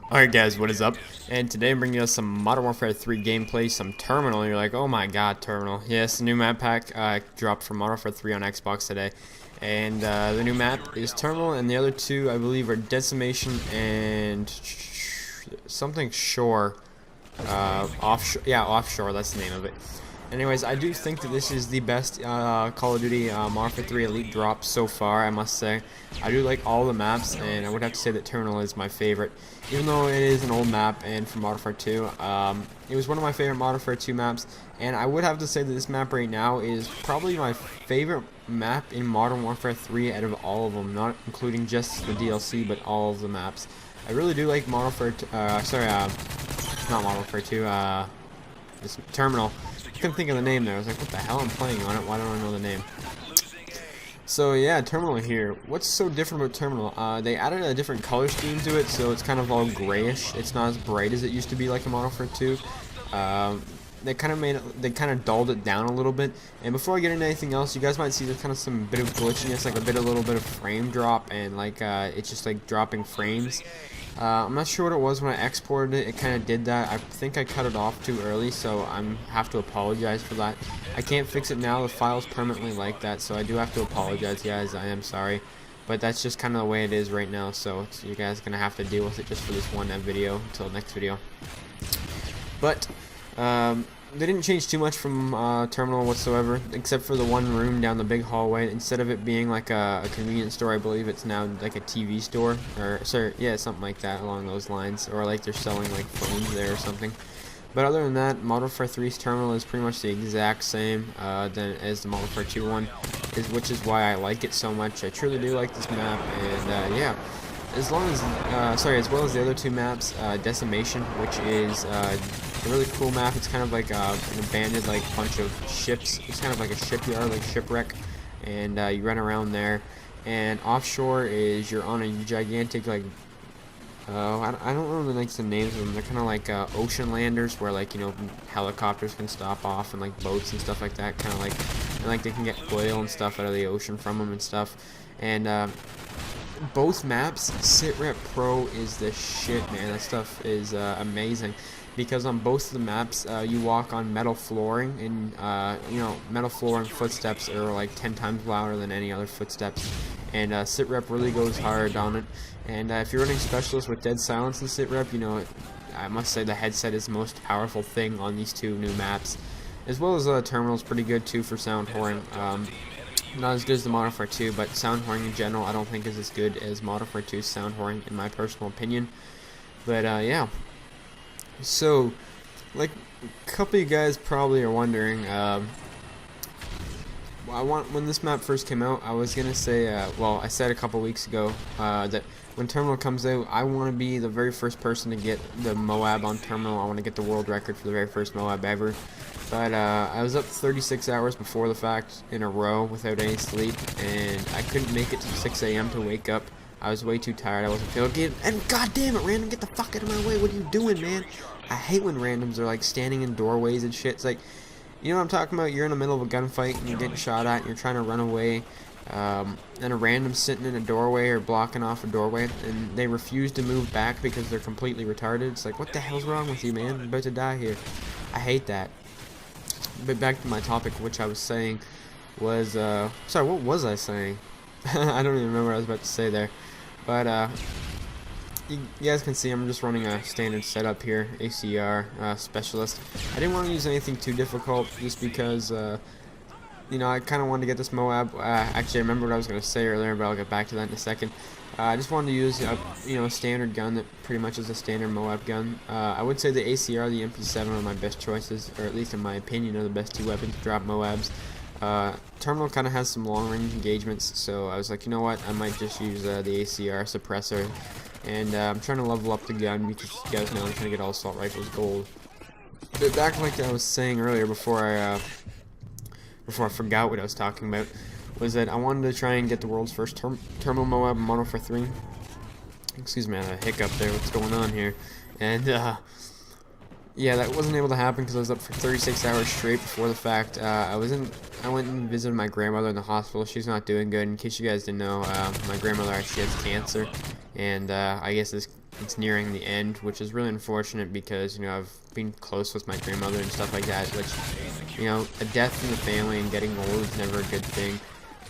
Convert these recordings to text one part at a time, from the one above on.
Alright guys, what is up? And today I'm bringing us some Modern Warfare 3 gameplay, some Terminal, and you're like, oh my god, Terminal. Yes, the new map pack dropped from Modern Warfare 3 on Xbox today. And the new map is Terminal, and the other two, I believe, are Decimation and something Shore. Offshore, yeah, Offshore, that's the name of it. Anyways, I do think that this is the best Call of Duty Modern Warfare 3 Elite drop so far, I must say. I do like all the maps, and I would have to say that Terminal is my favorite. Even though it is an old map and from Modern Warfare 2, it was one of my favorite Modern Warfare 2 maps, and I would have to say that this map right now is probably my favorite map in Modern Warfare 3 out of all of them, not including just the DLC, but all of the maps. I really do like Modern Warfare, not Modern Warfare 2, this Terminal. I couldn't think of the name there. I was like, what the hell? I'm playing on it. Why don't I know the name? So yeah, Terminal here. What's so different about Terminal? They added a different color scheme to it, so it's kind of all grayish. It's not as bright as it used to be like in Modern Warfare 2. They kind of made it, they kind of dulled it down a little bit. And before I get into anything else, you guys might see there's kind of some bit of glitchiness, like a little bit of frame drop, and like it's just like dropping frames. I'm not sure what it was when I exported it. It kind of did that. I think I cut it off too early, so I have to apologize for that. I can't fix it now. The file's permanently like that, so I do have to apologize, guys. I am sorry. But that's just kind of the way it is right now, so you guys are going to have to deal with it just for this one video until next video. But they didn't change too much from Terminal whatsoever, except for the one room down the big hallway. Instead of it being like a convenience store, I believe it's now like a TV store, or sorry, yeah, something like that along those lines, or like they're selling like phones there or something. But other than that, Modern Warfare 3's Terminal is pretty much the exact same as the Modern Warfare 2 one, which is why I like it so much. I truly do like this map, and yeah. As well as the other two maps, Decimation, which is a really cool map. It's kind of like an abandoned like bunch of ships. It's kind of like a shipyard, like shipwreck, and you run around there. And Offshore is you're on a gigantic like I don't know the names of them. They're kind of like ocean landers, where like helicopters can stop off and like boats and stuff like that. Kind of like and like they can get oil and stuff out of the ocean from them and stuff. And both maps, SITREP Pro is the shit, man. That stuff is amazing, because on both of the maps you walk on metal flooring, and metal flooring footsteps are like 10 times louder than any other footsteps, and SITREP really goes hard on it. And if you're running Specialist with dead silence in SITREP, I must say the headset is the most powerful thing on these two new maps, as well as Terminal's pretty good too for sound whoring. Not as good as the Modern Warfare 2, but sound whoring in general I don't think is as good as Modern Warfare 2's sound whoring, in my personal opinion. But yeah. So, like a couple of you guys probably are wondering, when this map first came out, I was gonna say, well, I said a couple weeks ago that when Terminal comes out, I want to be the very first person to get the MOAB on Terminal. I want to get the world record for the very first MOAB ever. But I was up 36 hours before the fact in a row without any sleep, and I couldn't make it to 6 a.m. to wake up. I was way too tired. I wasn't feeling good. And goddamn it, random, get the fuck out of my way. What are you doing, man? I hate when randoms are like standing in doorways and shit. It's like, you know what I'm talking about? You're in the middle of a gunfight and you're getting shot at and you're trying to run away. And a random sitting in a doorway or blocking off a doorway, and they refuse to move back because they're completely retarded. It's like, what the hell's wrong with you, man? I'm about to die here. I hate that. But back to my topic, which I was saying was, sorry, what was I saying? I don't even remember what I was about to say there. But, you guys can see I'm just running a standard setup here, ACR, Specialist. I didn't want to use anything too difficult, just because, I kind of wanted to get this MOAB. Actually, I remember what I was going to say earlier, but I'll get back to that in a second. I just wanted to use a standard gun that pretty much is a standard MOAB gun. I would say the ACR, the MP7 are my best choices, or at least in my opinion are the best two weapons to drop MOABs. Terminal kind of has some long range engagements, so I was like, you know what, I might just use the ACR suppressor. And I'm trying to level up the gun, because you guys know I'm trying to get all assault rifles gold. But back like I was saying earlier, before I forgot what I was talking about, was that I wanted to try and get the world's first Terminal MOAB in Modern Warfare 3. Excuse me, I had a hiccup there, what's going on here? And, yeah, that wasn't able to happen because I was up for 36 hours straight before the fact. I went and visited my grandmother in the hospital. She's not doing good. In case you guys didn't know, my grandmother actually has cancer. And, I guess this it's nearing the end, which is really unfortunate because, you know, I've been close with my grandmother and stuff like that, which, you know, a death in the family and getting old is never a good thing.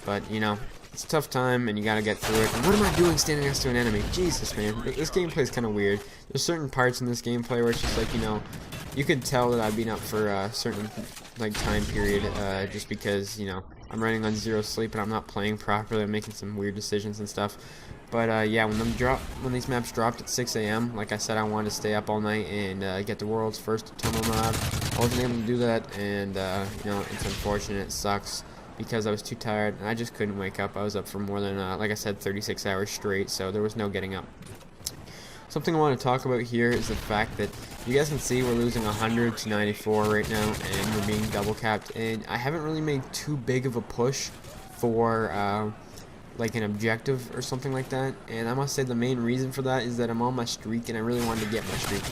But, you know, it's a tough time and you gotta get through it. And what am I doing standing next to an enemy? Jesus, man. This gameplay is kind of weird. There's certain parts in this gameplay where it's just like, you know, you could tell that I've been up for a certain, like, time period, just because, you know, I'm running on 0 sleep and I'm not playing properly. I'm making some weird decisions and stuff. But yeah, when these maps dropped at 6 a.m., like I said, I wanted to stay up all night and get the world's first terminal MOAB. I wasn't able to do that, and you know, it's unfortunate. It sucks because I was too tired and I just couldn't wake up. I was up for more than, like I said, 36 hours straight, so there was no getting up. Something I want to talk about here is the fact that you guys can see we're losing 100 to 94 right now, and we're being double capped. And I haven't really made too big of a push for like an objective or something like that, and I must say the main reason for that is that I'm on my streak and I really wanted to get my streak.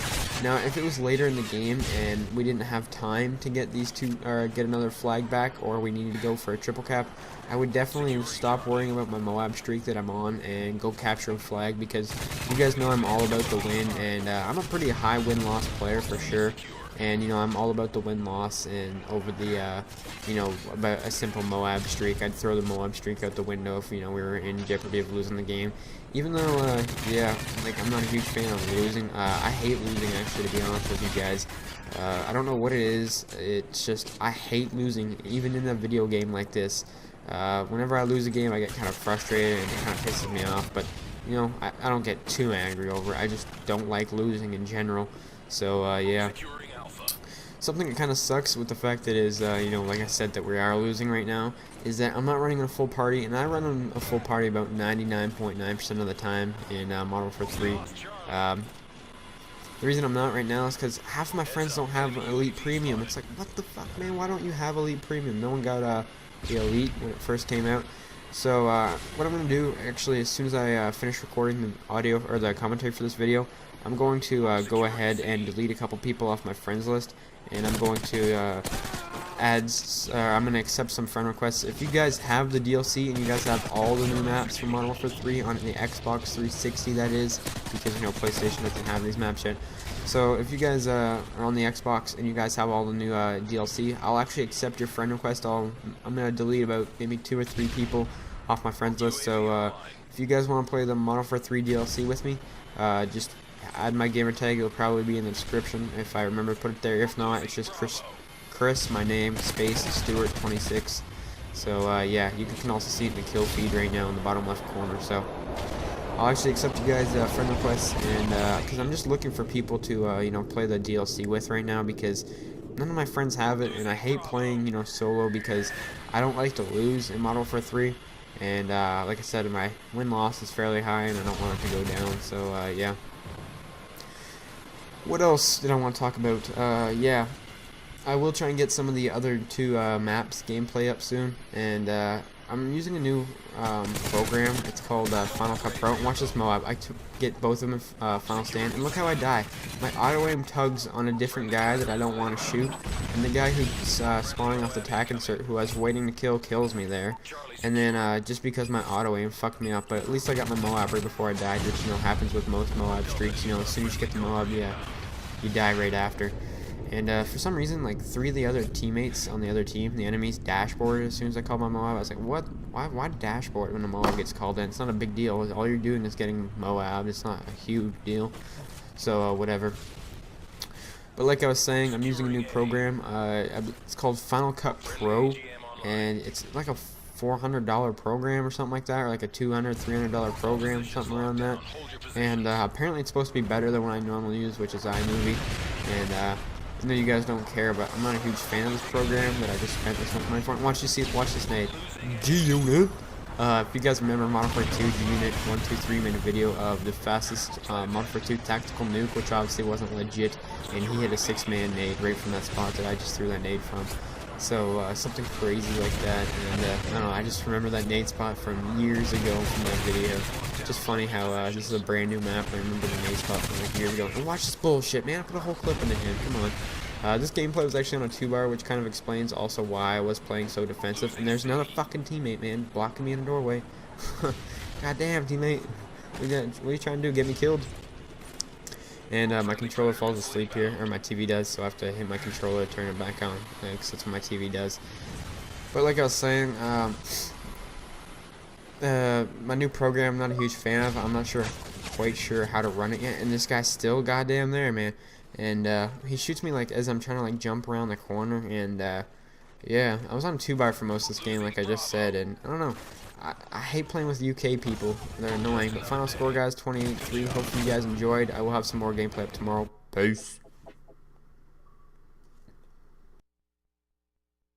Now if it was later in the game and we didn't have time to get these two or get another flag back, or we needed to go for a triple cap, I would definitely stop worrying about my MOAB streak that I'm on and go capture a flag, because you guys know I'm all about the win, and I'm a pretty high win-loss player for sure. And, you know, I'm all about the win-loss and over the, you know, about a simple MOAB streak. I'd throw the MOAB streak out the window if, you know, we were in jeopardy of losing the game. Even though, yeah, like, I'm not a huge fan of losing. I hate losing, actually, to be honest with you guys. I don't know what it is. It's just, I hate losing, even in a video game like this. Whenever I lose a game, I get kind of frustrated and it kind of pisses me off. But, you know, I don't get too angry over it. I just don't like losing in general. So, yeah. Something that kind of sucks with the fact that is, you know, like I said, that we are losing right now, is that I'm not running on a full party, and I run on a full party about 99.9% of the time in Modern Warfare 3. The reason I'm not right now is because half of my friends don't have Elite Premium. It's like, what the fuck, man? Why don't you have Elite Premium? No one got the Elite when it first came out. So what I'm going to do, actually, as soon as I finish recording the audio or the commentary for this video, I'm going to go ahead and delete a couple people off my friends list, and I'm going to I'm going to accept some friend requests. If you guys have the DLC and you guys have all the new maps from Modern Warfare 3 on the Xbox 360, that is, because, you know, PlayStation doesn't have these maps yet. So if you guys are on the Xbox and you guys have all the new DLC, I'll actually accept your friend request. I'm going to delete about maybe 2 or 3 people off my friends list. So if you guys want to play the Modern Warfare 3 DLC with me, just add my gamer tag. It'll probably be in the description if I remember to put it there. If not, it's just Chris, my name, space Stewart 26. So yeah, you can also see it in the kill feed right now in the bottom left corner. So I'll actually accept you guys' friend requests, and because I'm just looking for people to you know, play the DLC with right now, because none of my friends have it, and I hate playing, you know, solo because I don't like to lose in Modern Warfare 3. And like I said, my win-loss is fairly high, and I don't want it to go down. So yeah. What else did I want to talk about? Yeah, I will try and get some of the other 2 maps gameplay up soon, and I'm using a new program. It's called Final Cut Pro. And watch this MOAB. I get both of them in Final Stand, and look how I die. My auto aim tugs on a different guy that I don't want to shoot, and the guy who's spawning off the tac insert, who I was waiting to kill, kills me there. And then just because my auto aim fucked me up, but at least I got my MOAB right before I died, which, you know, happens with most MOAB streaks. You know, as soon as you get the MOAB, yeah, you die right after. And for some reason, like 3 of the other teammates on the other team, the enemy's dashboard as soon as I called my MOAB. I was like, what? Why dashboard when a MOAB gets called in? It's not a big deal. All you're doing is getting MOAB. It's not a huge deal. So whatever. But like I was saying, I'm using a new program. It's called Final Cut Pro, and it's like a $400 program or something like that, or like a $200, $300 program, something around that. And apparently it's supposed to be better than what I normally use, which is iMovie. And I know you guys don't care, but I'm not a huge fan of this program that I just spent this much money for. Watch this nade. G-Unit. If you guys remember, Modern Warfare 2 G-Unit 123 made a video of the fastest Modern Warfare 2 tactical nuke, which obviously wasn't legit, and he hit a 6-man nade right from that spot that I just threw that nade from. So something crazy like that, and I don't know, I just remember that nade spot from years ago from that video. Just funny how this is a brand new map. I remember the nade spot from like years ago. And watch this bullshit, man! I put a whole clip into him. Come on. This gameplay was actually on a 2-bar, which kind of explains also why I was playing so defensive. And there's another fucking teammate, man, blocking me in the doorway. God damn, teammate! What are you trying to do? Get me killed? And my controller falls asleep here, or my TV does, so I have to hit my controller to turn it back on, because that's what my TV does. But like I was saying, my new program I'm not a huge fan of. I'm not quite sure how to run it yet, and this guy's still goddamn there, man. And he shoots me like as I'm trying to like jump around the corner, and yeah, I was on 2x for most of this game, like I just said, and I don't know. I hate playing with UK people. They're annoying. But final score, guys, 28-3. Hopefully you guys enjoyed. I will have some more gameplay up tomorrow. Peace.